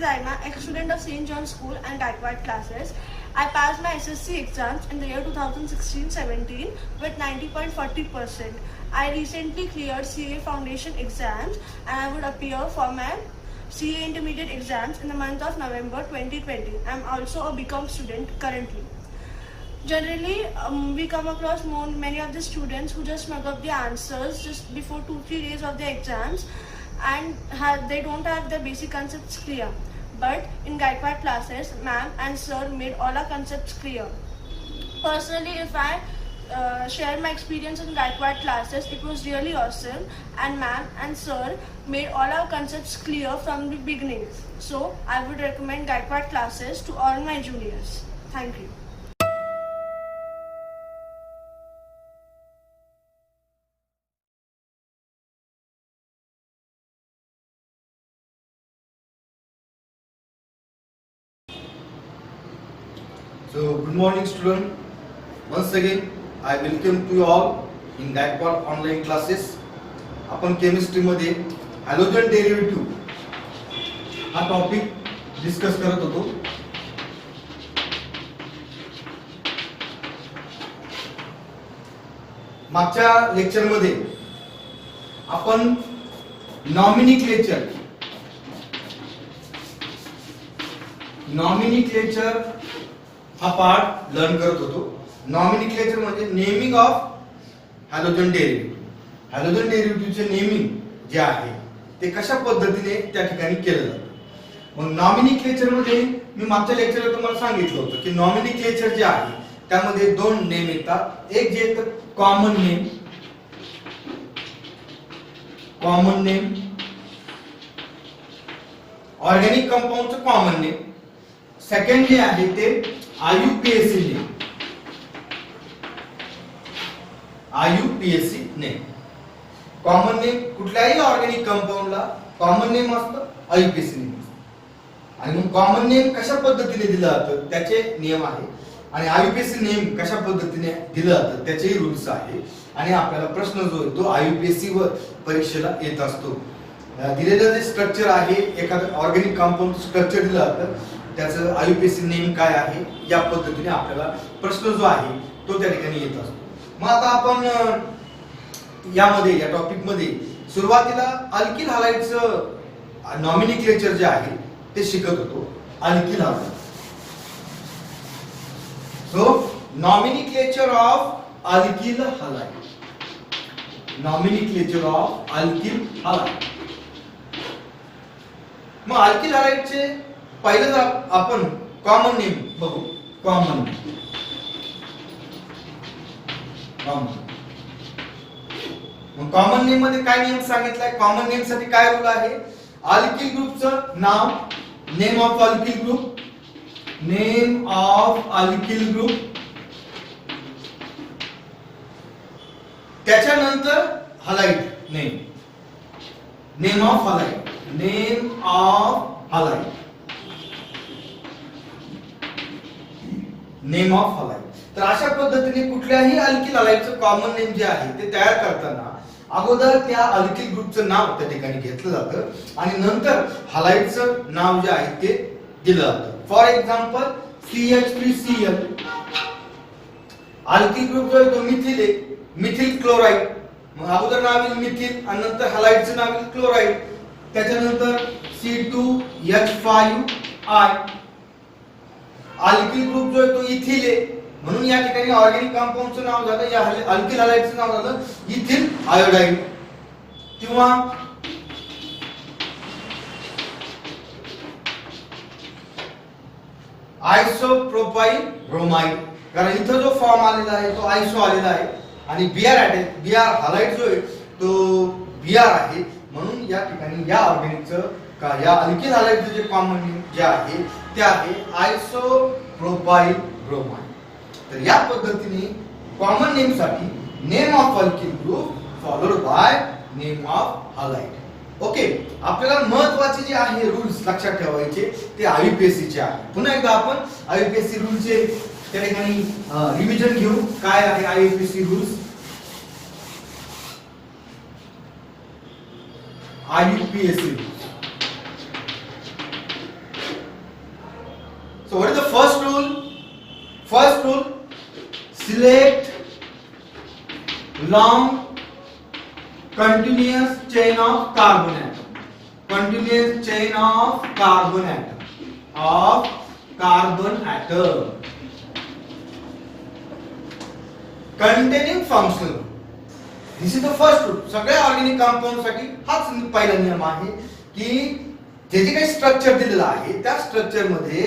Zaina, ex-student of St. John's School and Gaikwad classes. I passed my SSC exams in the year 2016-17 with 90.40%. I recently cleared CA Foundation exams and I would appear for my CA Intermediate exams in the month of November 2020. I am also a BCom student currently. Generally, we come across many of the students who just mug up the answers just before 2-3 days of their exams and they don't have their basic concepts clear. But in Gaikwad classes, ma'am and sir made all our concepts clear. Personally, if I share my experience in Gaikwad classes, it was really awesome and ma'am and sir made all our concepts clear from the beginning. So, I would recommend Gaikwad classes to all my juniors. Thank you. So, good morning student. Once again, I welcome to you all in Gaikwad online classes. आपण chemistry मध्ये halogen derivative हा topic discuss करत होतो. मागच्या lecture मध्ये आपण nomenclature हा part learn करत होतो. नॉमिनिक्लेचर म्हणजे naming of halogen derivative. Halogen डेरिव्हेटिव्हचे नेमिंग जे आहे ते कशा पद्धतीने त्या ठिकाणी केलं जातं. मग नॉमिनिक्लेचर मध्ये मी मागच्या लेक्चरला तुम्हाला सांगितलं होतं की नॉमिनिक्लेचर जे आहे त्यामध्ये दोन नेम येतात. एक जे येतं कॉमन नेम ऑर्गॅनिक कंपाऊंडचं कॉमन नेम. सेकंड जे आहे ते आयुपीएसी नेम. कॉमन नेम कुठल्याही ऑर्गॅनिक कंपाऊंडला कॉमन नेम असतं, आयुपीएसी नेम असतं. आणि मग कॉमन नेम कशा पद्धतीने दिलं जातं त्याचे नियम आहे आणि आयुपीएसी नेम कशा पद्धतीने दिलं जातं त्याचेही रूल्स आहे. आणि आपल्याला प्रश्न जो आहे तो आयुपीएसी वर परीक्षेला येत असतो. दिलेलं जे स्ट्रक्चर आहे, एखादं ऑर्गॅनिक कंपाऊंड स्ट्रक्चर दिलं जातं, त्याचं आयुपीएसी नेम काय आहे या पद्धतीने आपल्याला प्रश्न जो आहे तो त्या ठिकाणी येत असतो. मग आता आपण यामध्ये या टॉपिक मध्ये सुरुवातीला अल्किल हॅलाइडचं नॉमिनिक्लेचर जे आहे ते शिकत होतो. Alkyl halide. So nomenclature of alkyl halide. मग अल्किल हॅलाइडचे पहिलं आपण कॉमन नेम बघू. कॉमन नेम मध्ये काय नियम सांगितलाय? कॉमन नेम साठी काय रूल आहे? अल्किल ग्रुपचं नाव, नेम ऑफ अल्किल ग्रुप, त्याच्यानंतर हॅलाइड नेम ऑफ हॅलाइड. तर अशा पद्धतीने कुठल्याही अल्किल हॅलाइडचं कॉमन नेम जे आहे ते तयार करताना अगोदर त्या अल्किल ग्रुपचं नाव त्या ठिकाणी घेतलं जातं आणि नंतर हॅलाइडचं नाव जे आहे ते दिलं जातं. For example CH3Cl alkyl group जो आहे तो मिथिल आहे, मिथिल क्लोराइड. मग अगोदर नाव येईल मिथिल आणि नंतर हॅलाइडचं नाव येईल क्लोराइड. त्याच्यानंतर C2H5I. अल्किल ग्रुप जो आहे तो इथिल आहे म्हणून या ठिकाणी ऑर्गॅनिक कंपाऊंडचं नाव झालं, या अल्किल हॅलाइडचं नाव झालं इथिल आयोडाईड. किंवा आयसोप्रोपाइल ब्रोमाइड, कारण इथं जो फॉर्म आलेला आहे तो आयसो आलेला आहे आणि बीआर हॅलाइड जो आहे तो बीआर आहे. म्हणून या ठिकाणी या ऑर्गॅनिकचं का या अल्किल हॅलाइडचं जे कॉमन नेम जे आहे ते आहे आयसोप्रोपाइल ब्रोमाइड. तर या पद्धतीने कॉमन नेम साठी name of alkyl group followed by name of halide. Okay. आपल्याला महत्त्वाचे जे आहे रूल्स लक्षात ठेवायचे ते आयुपीएसी चे आहे. पुन्हा एकदा आपण आयुपीएसी रूलचे त्या ठिकाणी रिव्हिजन घेऊ. काय आहे IUPAC rules? IUPAC So what is the first rule? First rule, select long continuous chain of carbon atom. Continuous chain of carbon atom. Containing functional group. This is the first rule. सगळ्या organic compound साठी हाच पहिला नियम आहे की जे काही structure दिलेलं आहे त्या स्ट्रक्चर मध्ये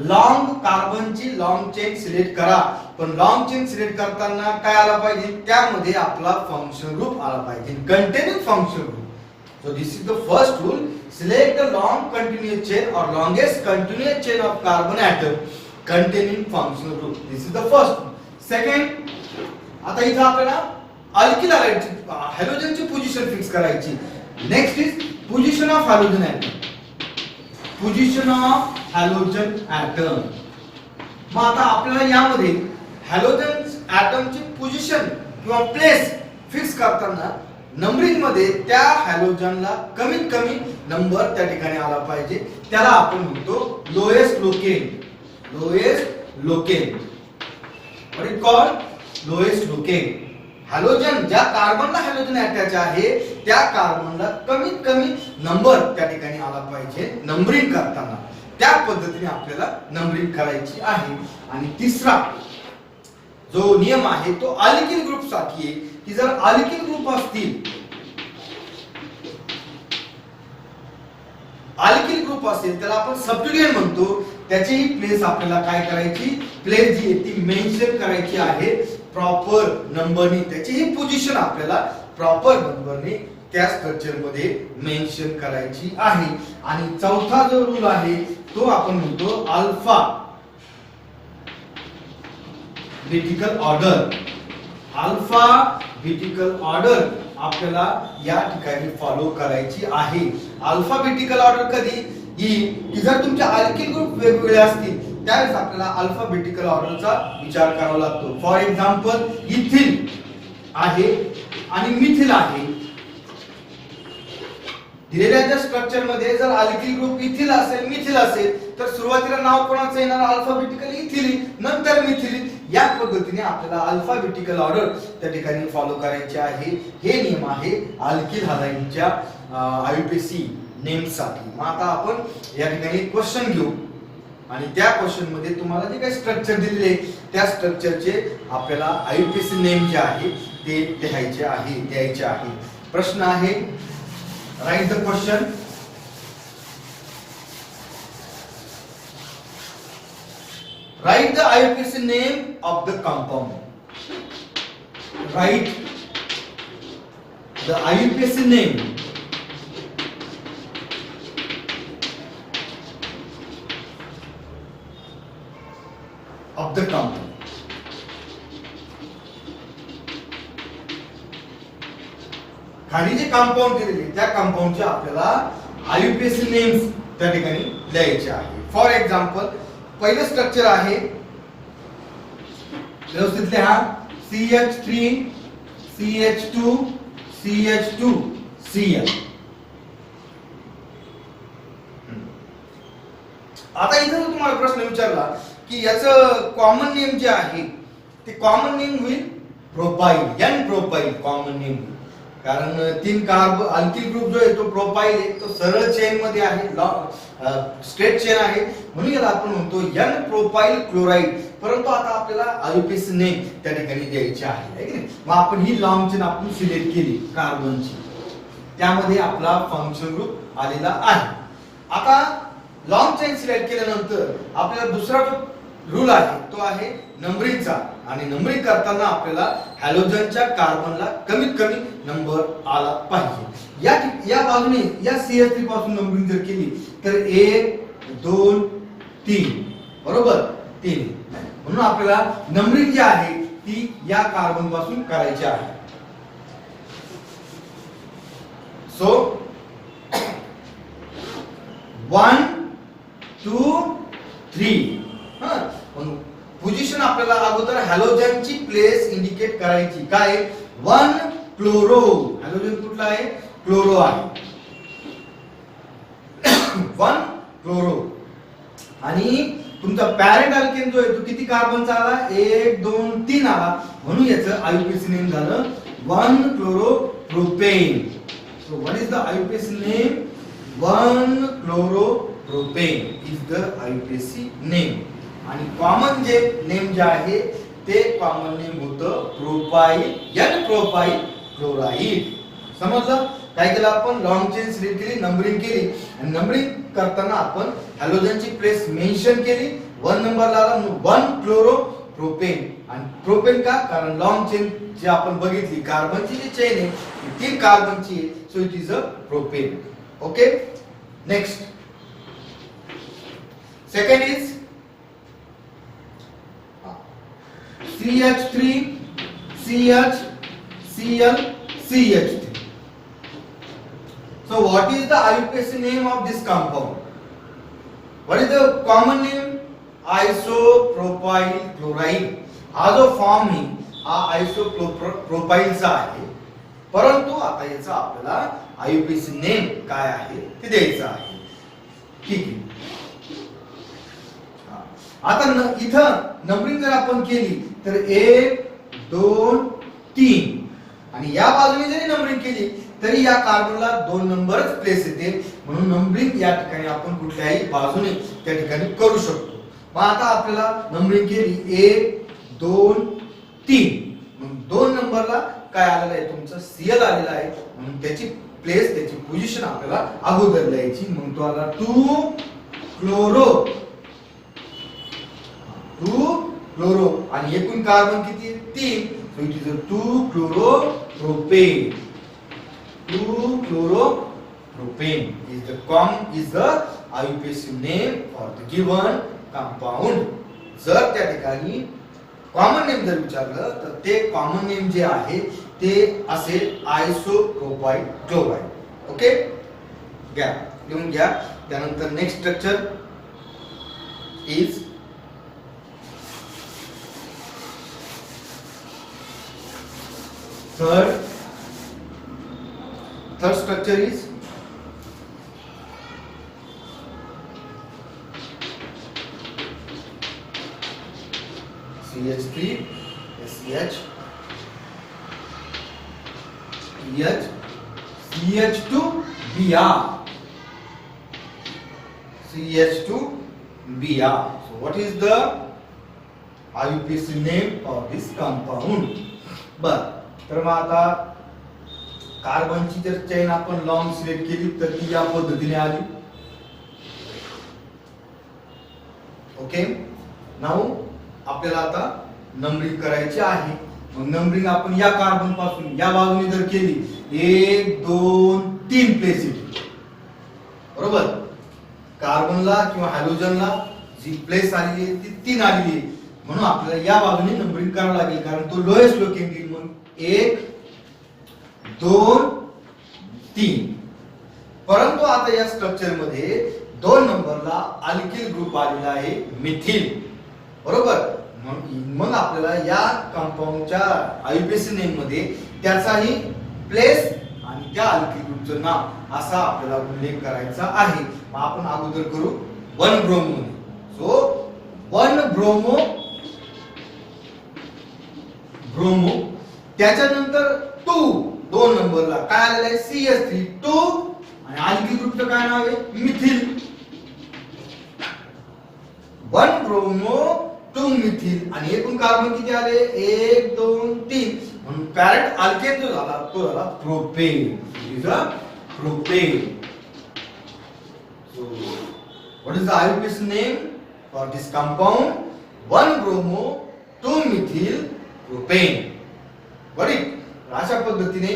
लॉंग कार्बनची लॉंग चेन सिलेक्ट करा. पण लॉंग चेन सिलेक्ट करताना काय आला पाहिजे, त्यामध्ये आपला फंक्शनल ग्रुप आला पाहिजे, containing functional group. So this is the first rule. Select the long continuous chain or longest continuous chain of carbon atom containing functional group. This is the first rule. Second, आता इथं आपल्याला alkyl हॅलोजनची position fix करायची. Next is position of halogen atom. Position of halogen atom. मग आता आपल्याला यामध्ये हॅलोजन ॲटमची पोझिशन किंवा प्लेस फिक्स करताना नंबरिंग मध्ये त्या हॅलोजनला कमीत कमी नंबर त्या ठिकाणी आला पाहिजे. त्याला आपण म्हणतो lowest Loken. Lowest Loken. What is called? Lowest Loken. Halogen ज्या कार्बनला हॅलोजन अटॅच आहे त्या कार्बनला कमीत कमी नंबर त्या ठिकाणी आला पाहिजे नंबरिंग करताना. त्या पद्धतीने आपल्याला नंबरिंग करायची आहे. आणि तिसरा जो नियम आहे तो अल्किल ग्रुप साठी आहे की जर अल्किल ग्रुप असतील, अल्किल ग्रुप असेल त्याला आपण सबस्टिट्यूएंट म्हणतो. त्याचीही प्लेस आपल्याला काय करायची, प्लेस जी आहे ती मेन्शन करायची आहे प्रॉपर नंबरनी. त्याचीही पोझिशन आपल्याला प्रॉपर नंबरनी त्या स्ट्रक्चर मध्ये मेन्शन करायची आहे. आणि चौथा जो रूल आहे तो आपण म्हणतो अल्फा बेटिकल ऑर्डर. अल्फा बेटिकल ऑर्डर आपल्याला या ठिकाणी फॉलो करायची आहे. अल्फाबेटिकल ऑर्डर कधी येईल की जर तुमचे अल्किल ग्रुप वेगवेगळे असतील त्यावेळेस आपल्याला अल्फाबेटिकल ऑर्डरचा विचार करावा लागतो. फॉर एक्झाम्पल इथिल आहे आणि मिथिल आहे. दिलेल्या ज्या स्ट्रक्चर मध्ये जर अल्किल ग्रुप इथिल असेल मिथिल असेल तर सुरुवातीला नाव कोणाचं येणार, अल्फाबेटिकल इथिलीन नंतर मिथिलीन. या पद्धतीने आपल्याला अल्फाबेटिकल ऑर्डर त्या ठिकाणी फॉलो करायचे आहे. हे नियम आहे अल्किल हॅलाइडच्या आययुपीएसी नेमसाठी. मग आता आपण या ठिकाणी क्वेश्चन घेऊ आणि त्या क्वेश्चन मध्ये तुम्हाला जे काही स्ट्रक्चर दिलेले त्या स्ट्रक्चरचे आपल्याला आययुपीएसी नेम जे आहे ते द्यायचे आहे. प्रश्न आहे, right the question. Write the IUPAC name of the compound. Write the IUPAC name of the compound. खाली जे कंपाऊंड दिलेले त्या कंपाऊंडचे आपल्याला IUPAC नेम्स त्या ठिकाणी लिहायचे आहे. फॉर एक्झाम्पल पहिलं स्ट्रक्चर आहे, व्यवस्थित लिहा, CH3 CH2 CH2 Cl. आता इथं तुम्हाला प्रश्न विचारला की याचं कॉमन नेम जे आहे ते कॉमन नेम होईल propyl. N propyl common name, कारण तीन कार्ब अल्किल ग्रुप जो आहे तो प्रोपाइल आहे, तो सरळ चेन मध्ये आहे, स्ट्रेट चेन आहे, म्हणून याला आपण म्हणतो N प्रोपाइल क्लोराइड. परंतु आता आपल्याला आययुपीएसी नेम त्या ठिकाणी द्यायची आहे की नाही. मग आपण ही लॉंग चेन आपण सिलेक्ट केली कार्बनची, त्यामध्ये आपला फंक्शन ग्रुप आलेला आहे. आता लॉंग चेन सिलेक्ट केल्यानंतर आपल्याला दुसरा जो रूल आहे तो आहे नंबरिंगचा. आणि नंबरिंग करताना आपल्याला हॅलोजनच्या कार्बनला कमीत कमी नंबर आला पाहिजे. या बाजूने या CH3 पासून नंबरिंग जर केली तर 1 2 3 बरोबर 3. म्हणून आपल्याला नंबरिंग जी आहे ती या कार्बन पासून करायची आहे. सो 1 2 3. पोझिशन आपल्याला अगोदर हॅलोजनची प्लेस इंडिकेट करायची. काय? 1 क्लोरो. हॅलोजन कुठला आहे? क्लोरो आहे. 1 क्लोरो. आणि तुमचा पॅरेंट अल्केन जो आहे तो किती कार्बनचा आला 1 2 3 आला म्हणून याचं आयुपीएसी नेम झालं 1 chloropropane. So what is the IUPAC name 1 chloropropane is the IUPAC name. आणि कॉमन जे नेम जे आहे ते कॉमन नेम होतं प्रोपाइल एन प्रोपाइल क्लोराइड. समजलं? काय केलं आपण लॉंग चेन सिलेक्ट केली नंबरिंग केली आणि नंबरिंग करताना आपण हॅलोजनची प्लेस मेन्शन केली 1 नंबरला आला म्हणून 1 क्लोरोप्रोपेन. आणि प्रोपेन का कारण लॉंग चेन जी आपण बघितली कार्बनची जी चेन आहे ती 3 कार्बनची आहे so it is a propane. Okay next second is CH3 CH Cl CH3. So what is the IUPAC name of this compound? What is the common name? Isopropyl chloride. हा जो form आहे हा आयसोप्रोपाइलचा आहे परंतु आता याचा आपल्याला IUPAC नेम काय आहे ते द्यायचं आहे. ठीक आहे. आता इथं नंबरिंग जर आपण केली तर 1 2 3 आणि या बाजूने जरी नंबरिंग केली तरी या कार्बनला 2 नंबरच प्लेस येते म्हणून नंबरिंग या ठिकाणी आपण कुठल्याही बाजूने त्या ठिकाणी करू शकतो. मग आता आपल्याला नंबरिंग केली 1 2 3 मग 2 नंबरला काय आलेलं आहे तुमचं Cl आलेला आहे म्हणून त्याची प्लेस त्याची पोझिशन आपल्याला अगोदर द्यायची. मग तो आला 2 क्लोरो आणि एकूण कार्बन किती 3 so it is 2 chloropropane. 2 chloropropane is the IUPAC name for the given compound. जर त्या ठिकाणी कॉमन नेम जर विचारलं तर ते कॉमन नेम जे आहे ते असेल आयसोप्रोपाइल क्लोराइड. ओके घ्या लिहून घ्या. त्यानंतर next structure is third structure is CH3 SH CH CH2 Br CH2 Br. So what is the IUPAC name of this compound? बर तर मग आता कार्बनची जर चेन आपण लॉंग सिलेक्ट केली तर ती या पद्धतीने आली. ओके नाउ आपल्याला आता नंबरिंग करायची आहे. मग नंबरिंग आपण या कार्बन पासून या बाजूने जर केली 1 2 3 प्लेस येते बरोबर. कार्बनला किंवा हॅलोजनला जी प्लेस आलेली आहे ती 3 आलेली आहे म्हणून आपल्याला या बाजूने नंबरिंग करावं लागेल कारण तो लोएस्ट लोकेशन येईल. मग 1 2 3 परंतु आता या स्ट्रक्चर मध्ये 2 नंबरला अल्किल ग्रुप आलेला आहे मिथिल बरोबर. मग आपल्याला या कंपाऊंडच्या आयुपीएसी नेम मध्ये त्याचाही प्लेस आणि त्या अल्किल ग्रुपचं नाव असा आपल्याला उल्लेख करायचा आहे. मग आपण अगोदर करू 1 ब्रोमो. सो 1 ब्रोमो त्याच्यानंतर 2 नंबरला काय आलेलं आहे CH3 2 आणि अल्किल ग्रुपचं काय नाव आहे मिथिल. 1 ब्रोमो 2 मिथिल आणि एकूण कार्बन किती आले 1 2 3 म्हणून पॅरेंट अल्केन जो झाला तो झाला propane. Is a propane. So what is the IUPAC name for this compound 1 bromo 2 methyl propane. बरोबर. अशा पद्धतीने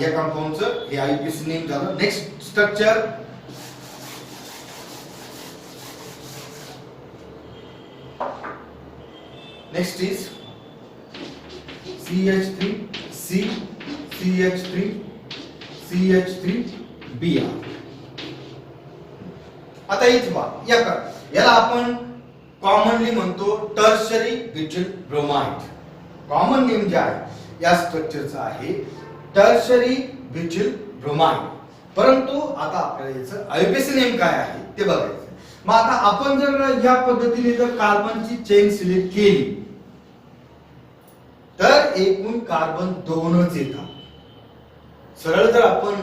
या कंपाऊंडचं हे आयुपीएसी नेम झालं. Next structure next is CH3 C CH3 CH3 Br. आता इथे पहा याला आपण कॉमनली म्हणतो tertiary butyl bromide. Common name जे आहे या स्ट्रक्चरचा आहे टर्शरी ब्यूटाइल ब्रोमाइड. परंतु आता आपल्याला याचं आयुपीएसी नेम काय आहे ते बघायचं. मग आता आपण जर या पद्धतीने जर कार्बनची चेन सिलेक्ट केली तर एकूण कार्बन 2च येतात. सरळ जर आपण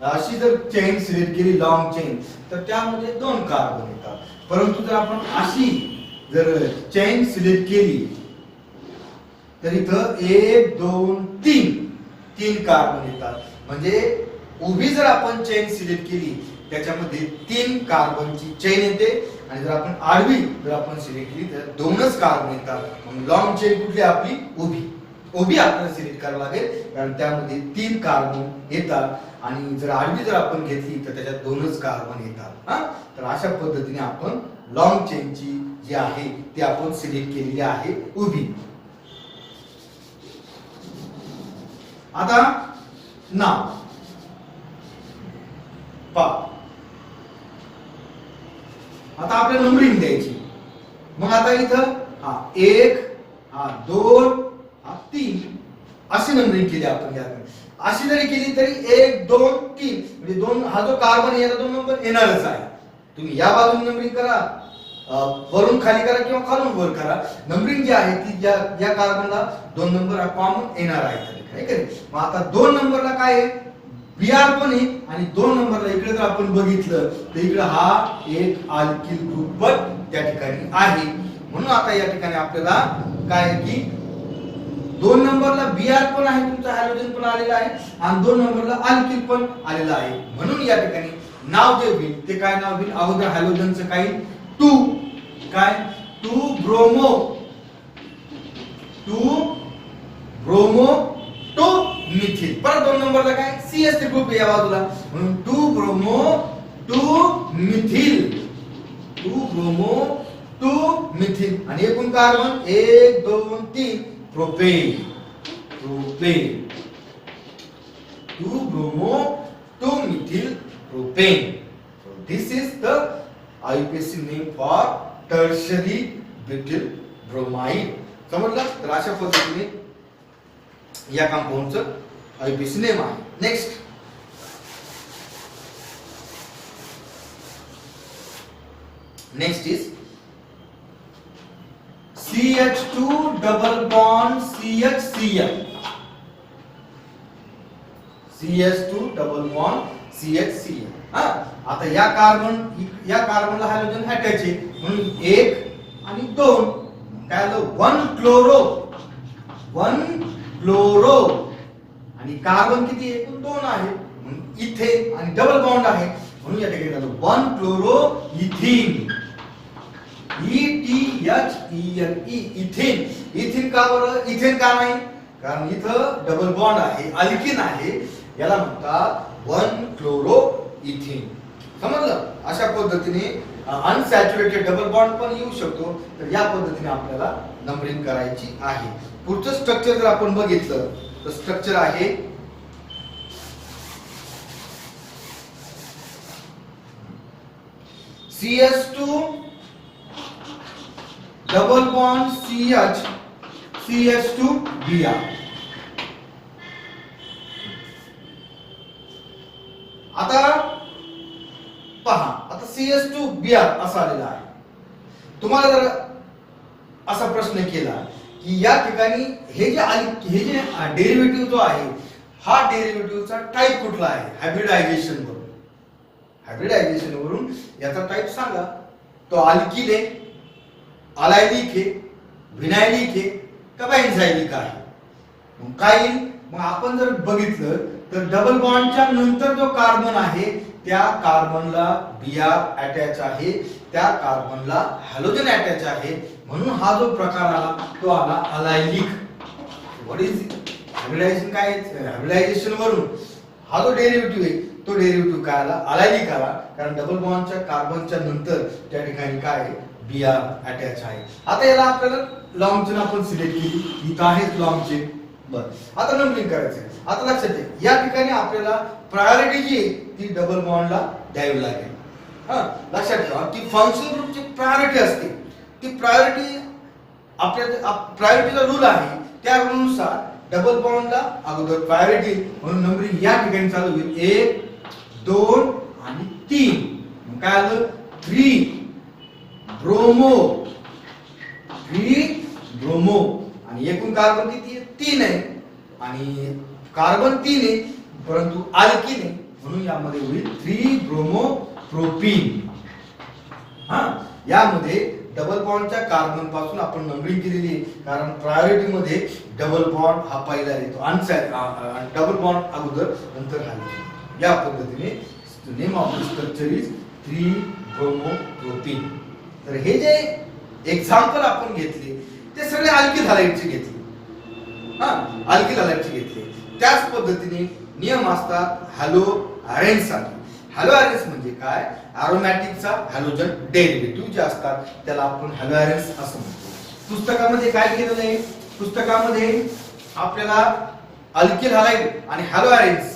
अशी जर चेन सिलेक्ट केली लॉंग चेन तर त्यामध्ये 2 कार्बन येतात. परंतु जर आपण अशी जर चेन सिलेक्ट केली तर इथं 1 2 3 कार्बन येतात. म्हणजे उभी जर आपण चेन सिलेक्ट केली त्याच्यामध्ये 3 कार्बनची चेन येते आणि जर आपण आडवी जर आपण सिलेक्ट केली तर 2च कार्बन येतात. मग लॉंग चेन कुठली आपली उभी आपल्याला सिलेक्ट करावं लागेल कारण त्यामध्ये 3 कार्बन येतात आणि जर आडवी जर आपण घेतली तर त्याच्यात 2च कार्बन येतात. तर अशा पद्धतीने आपण लॉंग चेनची जी आहे ती आपण सिलेक्ट केलेली आहे उभी. आता नाव आता आपल्याला नंबरिंग द्यायची. मग आता इथं 1 2 3 अशी नंबरिंग केली आपण. अशी जरी केली तरी 1 2 3 म्हणजे 2 हा जो कार्बन आहे याला 2 नंबर येणारच आहे. तुम्ही या बाजूने नंबरिंग करा, वरून खाली करा किंवा खालून वर करा, नंबरिंग जी आहे ती या कार्बनला 2 नंबर हा कॉमन येणार आहे. मग आता 2 नंबरला काय आहे Br पण आहे आणि 2 नंबरला इकडे जर आपण बघितलं तर इकडे हा एक अल्किल ग्रुप पण त्या ठिकाणी आहे. म्हणून आता या ठिकाणी आपल्याला काय की 2 नंबरला Br पण आहे, तुमचा हॅलोजन पण आलेला आहे आणि 2 नंबरला अल्किल पण आलेला आहे. म्हणून या ठिकाणी नाव जे होईल ते काय नाव होईल, अगोदर हॅलोजनचं काय 2 ब्रोमो 2 मिथिल. परत 2 नंबरला काय CH3 ग्रुप या बाजूला म्हणून 2 ब्रोमो 2 मिथिल 2 मिथिल आणि एकूण carbon 1 2 3 propane 2 bromo 2 methyl propane. This is the IUPAC name for tertiary butyl bromide. समजलं? तर अशा पद्धतीने या कंपाऊंडचं IUPAC नेम आहे. Next is CH2 double bond CHCl. CH2 double bond CHCl. आता या कार्बनला हायड्रोजन अटॅच आहे म्हणून 1 आणि 2 काय आलं 1 क्लोरो आणि कार्बन किती आहे 2 आहे म्हणून इथे आणि डबल बॉन्ड आहे म्हणून या ठिकाणी झालं 1 क्लोरो इथिन ETHENE इथिन का बरं इथेन का नाही कारण इथं डबल बॉन्ड आहे अल्किन आहे याला म्हणतात 1 क्लोरो इथिन. समजलं? अशा पद्धतीने अनसॅच्युरेटेड डबल बॉन्ड पण येऊ शकतो. तर या पद्धतीने आपल्याला नंबरिंग करायची आहे. पुढचं स्ट्रक्चर जर आपण बघितलं तर स्ट्रक्चर आहे CH2 double bond CH2 Br. आता पहा आता CH2 Br असा आलेला आहे. तुम्हाला जर असा प्रश्न केला की या ठिकाणी हे जे डेरिव्हेटिव्ह जो आहे हा डेरिव्हेटिव्हचा टाइप कुठला आहे हायब्रिडायझेशन वरून याचा टाइप सांगा. तो अल्किल आहे अलायलिक आहे विनायलिक आहे का बेन्झायलिक आहे. मग काय येईल मग आपण जर बघितलं तर डबल बॉन्डच्या नंतर जो कार्बन आहे त्या कार्बनला Br अटॅच आहे त्या कार्बनला हॅलोजन अटॅच आहे म्हणून हा जो प्रकार आला तो आला अलायलिक. व्हॉट इज हायब्रिडायझेशन काय हायब्रिडायझेशन वरून हा जो डेरिव्हेटिव्ह आहे तो डेरिव्हेटिव्ह काय आला अलायलिक आला कारण डबल बॉन्डच्या कार्बनच्या नंतर त्या ठिकाणी काय Br अटॅच आहे. आता याला आपल्याला लॉंग चेन आपण सिलेक्ट केली इथं आहे लॉंग चेन. बरं आता नंबरिंग करायचं आहे. आता लक्षात घ्या या ठिकाणी आपल्याला प्रायोरिटी जी आहे ती डबल बॉन्डला द्यावी लागेल. लक्षात ठेवा की फंक्शनल ग्रुपची प्रायोरिटी असते ती प्रायोरिटी आपल्या प्रायोरिटीचा रूल आहे त्या रूलनुसार डबल बॉन्डला अगोदर प्रायोरिटी म्हणून नंबरिंग या ठिकाणी चालू होईल 1 2 आणि 3. काय आलं 3 ब्रोमो, 3 ब्रोमो. आणि एकूण कार्बन किती आहे? 3 आहे. आणि कार्बन 3 आहे परंतु अल्किन आहे म्हणून यामध्ये होईल 3 ब्रोमो प्रोपीन. हा, यामध्ये डबल बॉन्डच्या कार्बन पासून आपण नंबरिंग केलेली आहे कारण प्रायोरिटी मध्ये डबल बॉन्ड हा पहिला येतो. डबल बॉन्ड अगोदर नंतर हायड्रोजन. या पद्धतीने name of the structure is 3 bromo propene. तर हे जे एक्झाम्पल आपण घेतले ते सगळे अल्किल हॅलाइडचे घेतले. हा, अल्किल हॅलाइडचे घेतले. त्याच पद्धतीने नियम असतात हॅलो अरेन्जसाठी. हॅलो अरेन्ज म्हणजे काय? अरोमॅटिकचा हॅलोजन डेरिव्हेटिव्ह जे असतात त्याला आपण हॅलो अरेन्ज असं म्हणतो. पुस्तकामध्ये काय केलेलं आहे? पुस्तकामध्ये आपल्याला अल्किल हॅलाइड आणि हॅलो अरेन्ज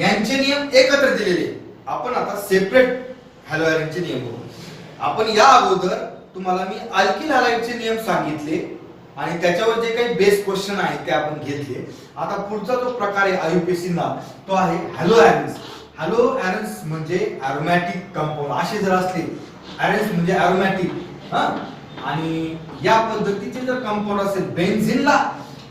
यांचे नियम एकत्र दिलेले. आपण आता सेपरेट हॅलो अरेन्जचे नियम बघू. आपण या अगोदर तुम्हाला मी अल्किल हॅलाइडचे नियम सांगितले आणि त्याच्यावर जे काही बेस क्वेश्चन आहेत ते आपण घेतले. आता पुढचा जो प्रकार आहे IUPAC ला तो आहे हॅलो अरेन्ज. हॅलो अरेन्ज म्हणजे अरोमॅटिक कंपाऊंड असे जर असले, अरेन्ज म्हणजे अरोमॅटिक, हा, आणि या पद्धतीचे जर कंपाऊंड असेल, बेन्झिनला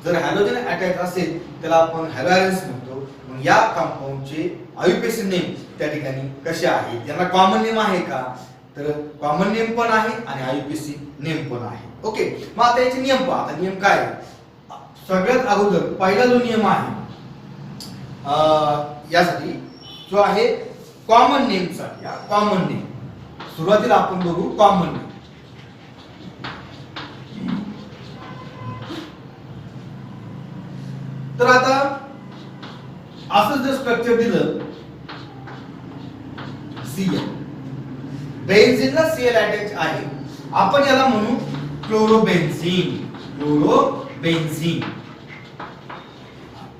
जर हॅलोजन अटॅच असेल त्याला आपण हॅलो अरेन्ज म्हणतो. मग या कंपाऊंडचे IUPAC नेम त्या ठिकाणी कसे आहेत? त्यांना कॉमन नेम आहे का? तर कॉमन नेम पण आहे आणि IUPAC नेम पण आहे. ओके, मग आता याचे नियम पहा. आता नियम काय? सगळ्यात अगोदर पहिला जो नियम आहे यासाठी जो आहे कॉमन नेमसाठी. कॉमन नेम सुरुवातीला आपण बघू कॉमन नेम. तर आता असं जर स्ट्रक्चर दिलं Cl, बेन्झिनला Cl अटॅच आहे, आपण याला म्हणू क्लोरोबेन्झीन. क्लोरोबेन्झीन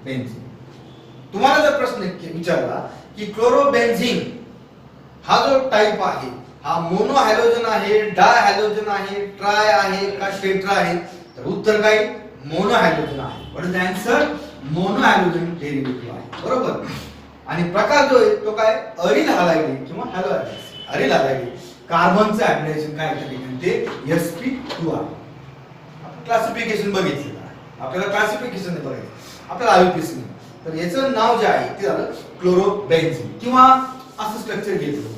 बेन्झीन. तुम्हाला जर प्रश्न विचारला की क्लोरोबेन्झीन हा जो टाइप आहे हा मोनो हॅलोजन आहे, डाय हॅलोजन आहे, ट्राय आहे का टेट्रा आहे? तर उत्तर काय? मोनो हॅलोजन आहे. What is the answer? Mono halogen derivative आहे. बरोबर. आणि प्रकार जो आहे तो काय? अरिल हॅलाइड किंवा हॅलो अरेन्ज. अरिल हॅलाइड कार्बनचं ऍप्लिकेशन काय त्या ठिकाणी ते sp2 आहे. आपण क्लासिफिकेशन बघितलं. आपल्याला क्लासिफिकेशन बघायचं आपल्याला IUPAC. तर याचं नाव जे आहे ते झालं क्लोरोबेन्झीन किंवा असं स्ट्रक्चर घेतलं.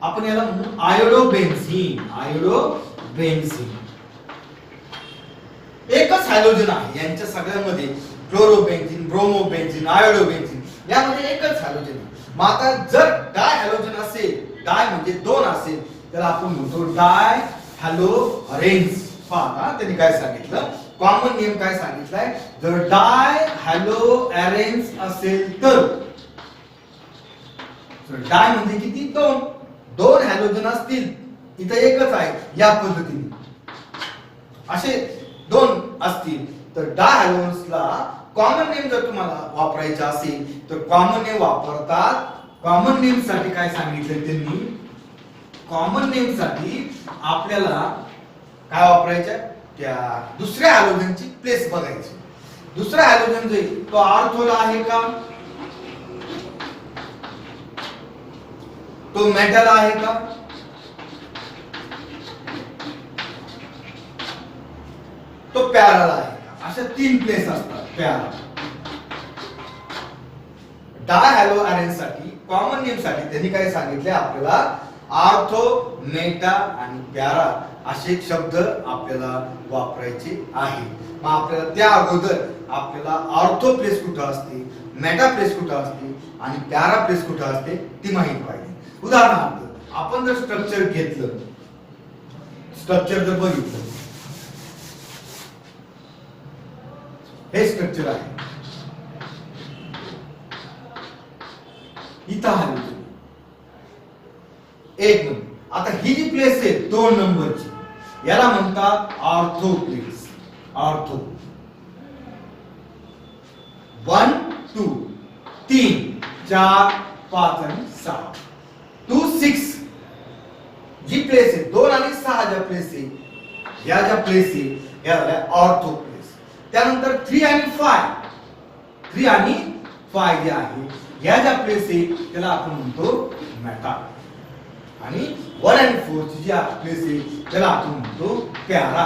आपण याला म्हणू आयोडोबेन्झीन. आयोडोबेन्झीन एकच हॅलोजन आहे यांच्या सगळ्यांमध्ये. क्लोरोबेन्झीन, ब्रोमोबेन्झीन, आयोडोबेन्झीन यामध्ये एकच हॅलोजन आहे. मग आता जर डाय हॅलोजन असेल, डाय म्हणजे 2 असेल, त्याला आपण म्हणतो डाय हॅलो अरेन्ज. पहा त्यांनी काय सांगितलं, कॉमन नेम काय सांगितलंय? जर डाय हॅलो अरेन्ज असेल तर डाय म्हणजे किती? 2 हॅलोजन असतील, इथं एकच आहे, या पद्धतीने असे 2 असतील तर डाय हॅलोजन्सला कॉमन नेम जर तुम्हाला वापरायचा असेल तर कॉमन नेम वापरतात. कॉमन नेम साठी काय सांगितलं त्यांनी? कॉमन नेम साठी आपल्याला काय वापरायचं? त्या दुसऱ्या हॅलोजनची प्लेस बघायची. दुसरा हॅलोजन जो आहे तो ऑर्थोला आहे का? तो मेटल आहे का? तो पॅरल आहे का? अशा 3 प्लेस असतात. पॅरल डाय हॅलो अरेन्ज साठी कॉमन नेम साठी त्यांनी काय सांगितले? आपल्याला ऑर्थो, मेटा आणि पॅरा असे शब्द आपल्याला वापरायचे आहे. मग आपल्याला त्या अगोदर आपल्याला ऑर्थो प्लेस कुठं असते, मेटा प्लेस कुठं असते आणि पॅरा प्लेस कुठं असते ती माहिती पाहिजे. उदाहरणार्थ आपण जर स्ट्रक्चर घेतलं, स्ट्रक्चर जर बघितलं, हे स्ट्रक्चर आहे, इथं आहे 1 नंबर. आता ही जी प्लेस आहे 2 नंबरची याला म्हणतात ऑर्थो प्लेस. ऑर्थो 1 2 3 4 5 आणि 6 2 6 जी प्लेस आहे 2 आणि 6 ज्या प्लेस आहे या ज्या प्लेस आहे या झाल्या ऑर्थो प्लेस. त्यानंतर 3 आणि 5 जे आहे या ज्या प्लेस आहे त्याला आपण म्हणतो मेटा. आणि 1 आणि 4 ची जी प्लेस आहे त्याला आपण म्हणतो पॅरा.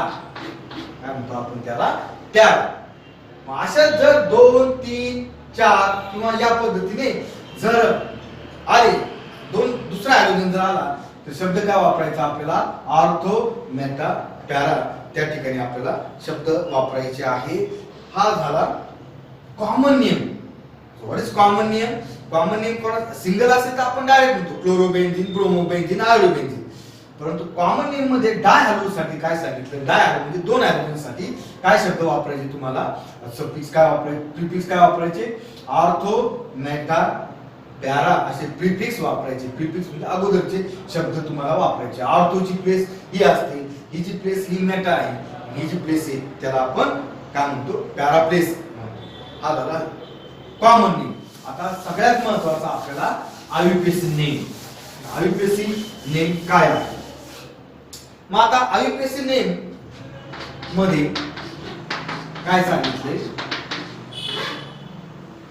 काय म्हणतो आपण त्याला? पॅरा. मग अशा जर 2 3 4 किंवा या पद्धतीने जर आले दुसरा हॅलोजन जर आला तर शब्द काय वापरायचा आपल्याला? Ortho Meta para. त्या ठिकाणी आपल्याला शब्द वापरायचे आहे. हा झाला common name. What is common name? Common name कोणा सिंगल असेल तर आपण डायरेक्ट म्हणतो क्लोरोबेन्झिन, ब्रोमोबेन्झिन, आयोडोबेन्झिन. परंतु कॉमन नेम मध्ये डायहॅलो साठी काय सांगितलं? डायहॅलो म्हणजे 2 हॅलोजन साठी काय शब्द वापरायचे तुम्हाला? सफिक्स काय वापरायचे? प्रिफिक्स काय वापरायचे? ऑर्थो मेटा पॅरा असे प्रिफिक्स वापरायचे. प्रिफिक्स म्हणजे अगोदरचे शब्द तुम्हाला वापरायचे. ऑर्थोची प्लेस ही असते, ही जी प्लेस ही मेटा आहे, ही जी प्लेस आहे त्याला आपण काय म्हणतो? Para place. हा झाला कॉमन नेम. आता सगळ्यात महत्त्वाचा आपल्याला आयुपीएसी नेम. आयुपीएसी नेम काय आहे? मग आता आयुपीएसी नेम मध्ये काय सांगितले?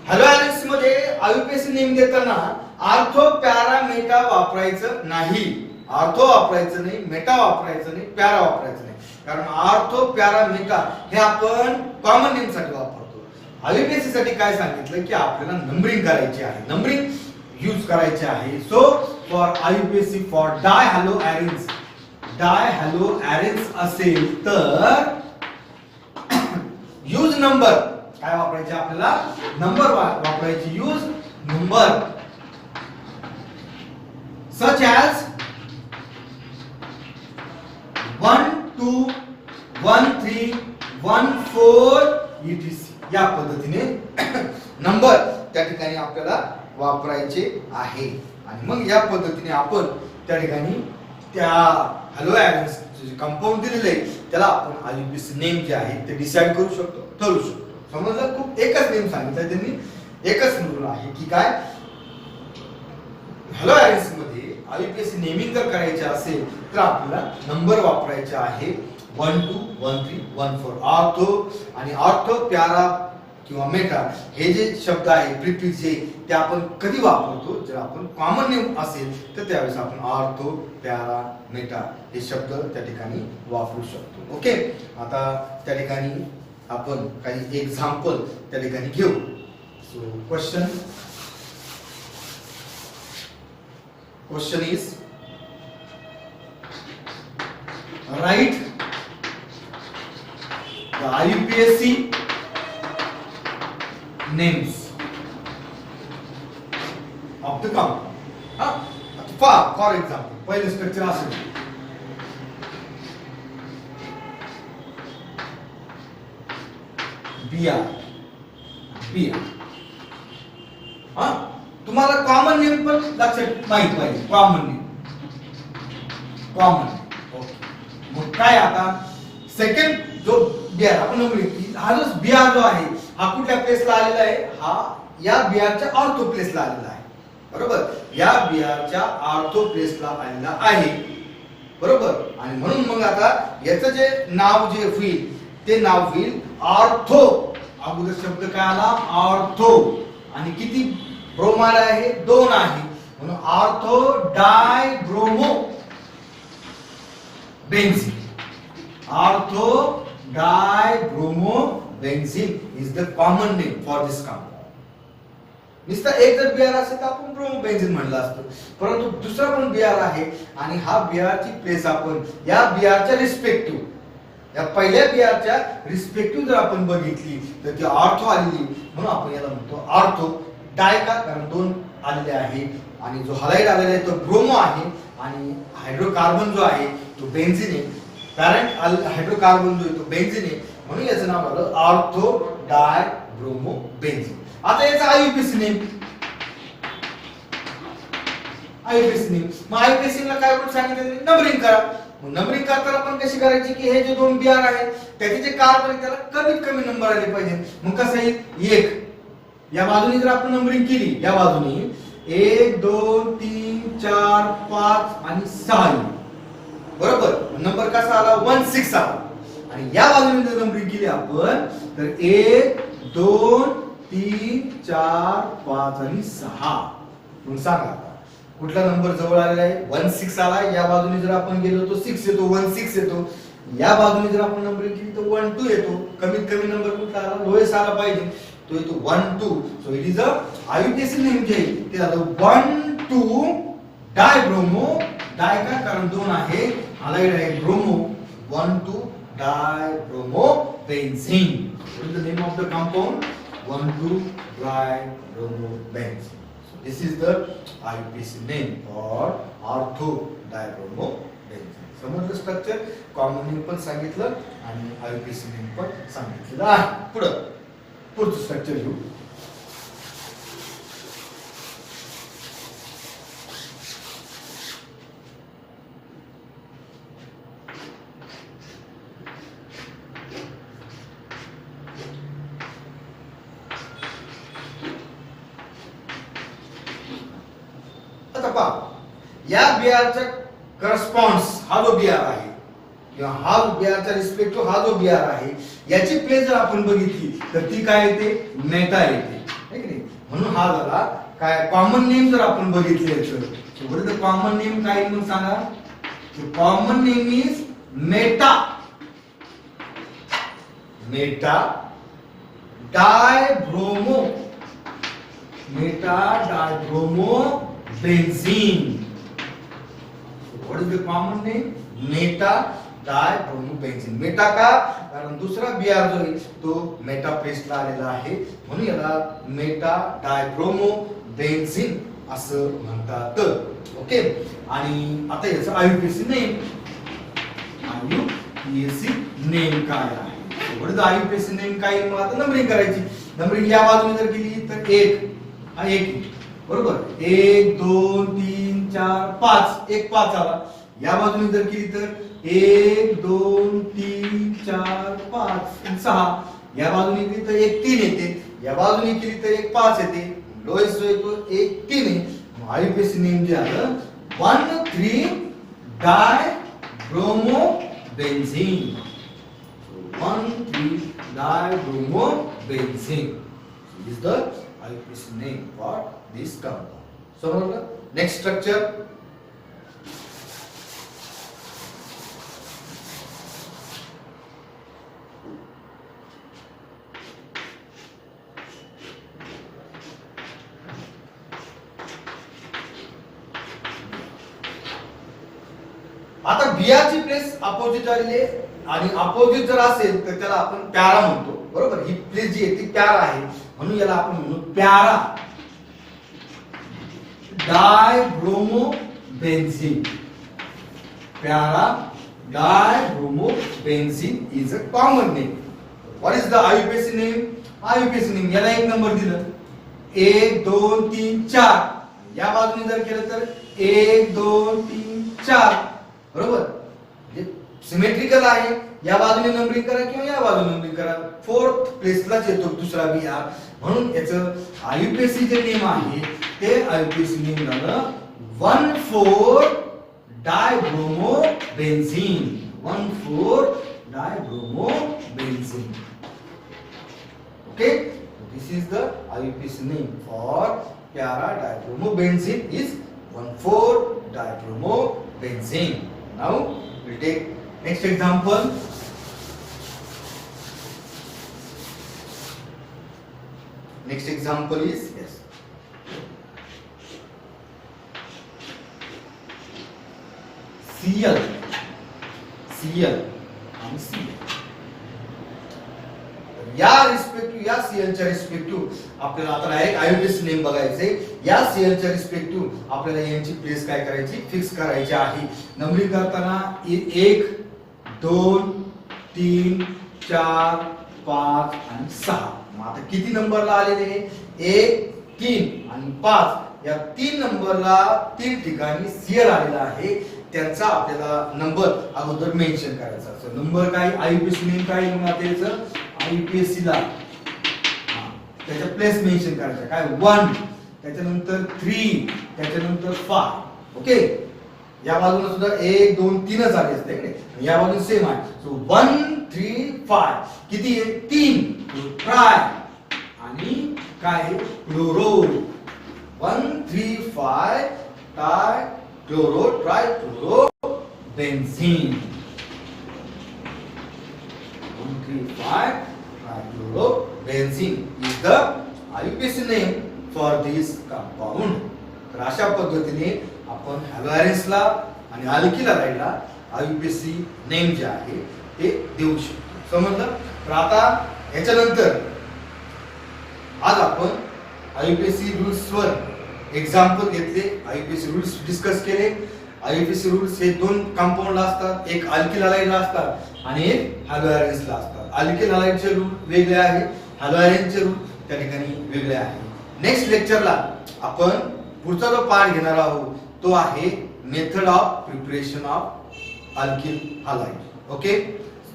हॅलो ॲलिस मध्ये आयुपीएसी नेम देताना ऑर्थो पॅरा मेटा वापरायचं नाही. ऑर्थो वापरायचं नाही, मेटा वापरायचं नाही, पॅरा वापरायचं नाही. कारण ऑर्थो पॅरा मेटा हे आपण कॉमन नेम साठी वापरतो. आयुपीएसी साठी काय सांगितलं की आपल्याला नंबरिंग करायची आहे, नंबरिंग यूज करायचे आहे. सो फॉर आयुपीएसी फॉर डायहॅलो ॲरेन्स असेल तर यूज नंबर काय वापरायचे आपल्याला? नंबर वापरायचे. Use number such as 1 2 1 3 1 4 etc. या पद्धतीने नंबर त्या ठिकाणी आपल्याला वापरायचे आहे. आणि मग या पद्धतीने आपण त्या ठिकाणी त्या हॅलो ॲरेन्स जे कंपाऊंड दिलेले आहे त्याला आपण आयुपीएसी नेम जे आहे ते डिसाइड करू शकतो, ठरवू शकतो. समजलं? खूप एकच नेम सांगितलं त्यांनी, एकच म्हणून आहे की काय हॅलो ॲरेन्स मध्ये आयुपीएसी नेमिंग जर करायचे असेल तर आपल्याला नंबर वापरायचे आहे 1 2 1 3 1 4. ऑर्थो आणि ऑर्थो पॅरा किंवा मेटा हे जे शब्द आहे प्रिफिक्स जे ते आपण कधी वापरतो? जर आपण कॉमन नेम असेल तर त्यावेळेस आपण ऑर्थो पॅरा मेटा हे शब्द त्या ठिकाणी वापरू शकतो. ओके. आता त्या ठिकाणी आपण काही एक्झाम्पल त्या ठिकाणी घेऊ. So question is right the IUPAC names of the company. For example, पहिले स्ट्रक्चर असेल BR. तुम्हाला कॉमन नेम पण लक्षात माहित पाहिजे. Common name. ओके. मग काय आता सेकंड जो BR आपण म्हणूया हा जो BR जो आहे हा कुठल्या प्लेसला आलेला आहे? हा या BRच्या ऑर्थो प्लेसला आलेला आहे. बरोबर? या BRच्या ऑर्थो प्लेसला आलेला आहे. बरोबर? आणि म्हणून मग आता याचं जे नाव जे होईल ते नाव होईल ऑर्थो. अगोदर शब्द काय आला? ऑर्थो. आणि किती ब्रोमाइड आहे? 2 आहे. म्हणून ortho dibromo benzene. Ortho dibromo benzene is the common name for this compound. नुसता एक जर BR असेल तर आपण ब्रोमोबेन्झीन म्हणलं असतं. परंतु दुसरा पण BR आहे आणि हा BR ची प्लेस आपण या BR च्या रिस्पेक्टिव्ह या पहिल्या BR च्या रिस्पेक्टिव्ह जर आपण बघितली तर ती ऑर्थो आलेली. म्हणून आपण याला म्हणतो ऑर्थो डाय का? कारण 2 आलेले आहे आणि जो हलाइड आलेला आहे तो ब्रोमो आहे आणि हायड्रोकार्बन जो आहे तो बेन्झीन आहे. पॅरेंट हायड्रोकार्बन जो आहे तो बेन्झीन आहे. म्हणून याचं नाव आलं ऑर्थो डाय ब्रोमो बेन्झीन. आता याचा आयुपीएसी नेम. मग आयुपीएसी ला काय करून सांगितलं? नंबरिंग करा. मग नंबरिंग करताना आपण कशी करायची की हे जे 2 BR आहेत त्याचे जे कार्बन आहेत त्याला कमीत कमी नंबर आले पाहिजे. मग कसं येईल? 1. या बाजूने जर आपण नंबरिंग केली या बाजूने 1 2 3 4 5 आणि 6. बरोबर. नंबर कसा आला 16 आला. आणि या बाजूने जर नंबरिंग केली आपण तर 1 2 3 4 5 आणि 6. मग सांगा कुठला नंबर जवळ आलेला आहे 16 आला. या बाजूने जर आपण गेलो तो 6 येतो 16 येतो. या बाजूने जर आपण नंबरिंग केली तर 12 येतो. कमीत कमी नंबर कुठला आला लोएस्ट आला पाहिजे तो येतो 12. So it is a IUPAC name जे ते झालं 12 डायब्रोमो. डाय का कारण दोन आहे हालाइड आहे bromo 12 dibromo benzene. What is the name of the compound 12 dibromo benzene. So this is the IUPAC name for ortho dibromo benzene. समजलं स्ट्रक्चर. कॉमन नेम पण सांगितलं आणि IUPAC नेम पण सांगितलेलं आहे. पुढचं स्ट्रक्चर घेऊ. आता पहा या बिआरचा करस्पॉन्ड्स हा जो बिआर आहे किंवा हा बिआरचा रिस्पेक्टिव्ह हा जो बिआर आहे याची प्लेस जर आपण बघितली तर ती काय येते मेटा येते है की नाही. म्हणून हा झाला काय कॉमन नेम जर आपण बघितले तर what is the common name काय मग सांगा. Common name is Meta. Meta dibromo. Meta dibromo benzene. What is the common name Meta dibromo benzene. Meta का कारण दुसरा बिआर जो आहे तो मेटा प्लेसला आलेला आहे म्हणून याला मेटा डायब्रोमो बेन्झीन असं म्हणतात. ओके. आणि आता याचं आयुपीएसी नेम. आयुपीएसी नेम काय आहे what is the IUPAC name काय. मग आता नंबरिंग करायची. नंबरिंग या बाजूने जर केली तर 1 हा 1 बरोबर 1 2 3 4 5 1 5 आला. या बाजूने जर केली तर 1 2 3 4 5 6. या बाजूने केली तर 1 3 येते. या बाजूने केली तर 1 5 येते. लोएस्ट जो येतो 1 3 आहे. आयुपीएसी नेम जे आलं 13 dibromo benzene. 13 dibromo benzene is the IUPAC name for this compound. So next structure. आता बिआरची प्लेस अपोजिट आलेली आहे आणि अपोजिट जर असेल तर त्याला आपण पॅरा म्हणतो बरोबर. ही प्लेस जी आहे ती पॅरा आहे म्हणून याला आपण म्हणू para dibromo benzene. Para dibromo benzene is a common name. What is the IUPAC name. IUPAC name याला एक नंबर दिलं 1 2 3 4. या बाजूने जर केलं तर 1 2 3 4 बरोबर. सिमेट्रिकल आहे. या बाजूने नंबरिंग करा किंवा या बाजूने नंबरिंग करा. फोर्थ प्लेसलाच येतो दुसरा बिआर म्हणून याचं आयुपीएसी जे नेम आहे ते आयुपीएसी नेम झालं 14 dibromo benzene. 14 dibromo benzene. Okay. This is the IUPAC name for para dibromo benzene is 14 dibromo benzene. Now we'll take next example. Next example is yes. Cl and Cl. या respective या सीएलच्या respective आपल्याला आता direct IUPAC name बघायचे. या सीएलच्या respective आपल्याला यांची place काय करायची फिक्स करायची आहे. नंबरिंग करताना 1 2 3 4 5 आणि 6. मग आता किती नंबरला आलेले 1 3 आणि 5 या 3 नंबरला 3 ठिकाणी सीएल आलेला आहे. त्यांचा आपल्याला नंबर अगोदर मेन्शन करायचा असतो. नंबर काय आयुपीएसी नेम काय मग त्याचं आयुपीएसी ला त्याच्या प्लेस मेन्शन करायचा काय 1 त्याच्यानंतर 3 त्याच्यानंतर 5. ओके. या बाजूला सुद्धा 1 2 3च आले असते इकडे या बाजूला सेम आहे सो 1 3 5 किती आहे 3 ट्राय आणि काय आहे chloro 1 3 5 try chloro benzene 1 3 5 ट्रायक्लोरोबेन्झीन is the IUPAC name for this compound. तर अशा पद्धतीने आपण हॅलोअरेन्सला आणि अल्किल हलाइडला IUPAC नेम जे आहे ते देऊ शकतो समजलं तर आता याच्यानंतर आज आपण IUPAC रूल्स वर एक्झाम्पल घेतले IUPAC रूल्स डिस्कस केले IUPAC रूल्स हे दोन कंपाऊंडला असतात एक अल्किल हलाइडला असतात आणि एक हॅलोअरेन्सला असतात अल्किल हलाइडचे रूल वेगळे आहे हॅलोअरेन्सचे रूल त्या ठिकाणी वेगळे आहे नेक्स्ट लेक्चरला आपण पुढचा जो पार्ट घेणार आहोत तो आहे method of preparation of alkyl halide okay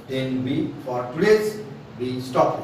then we for today's we stop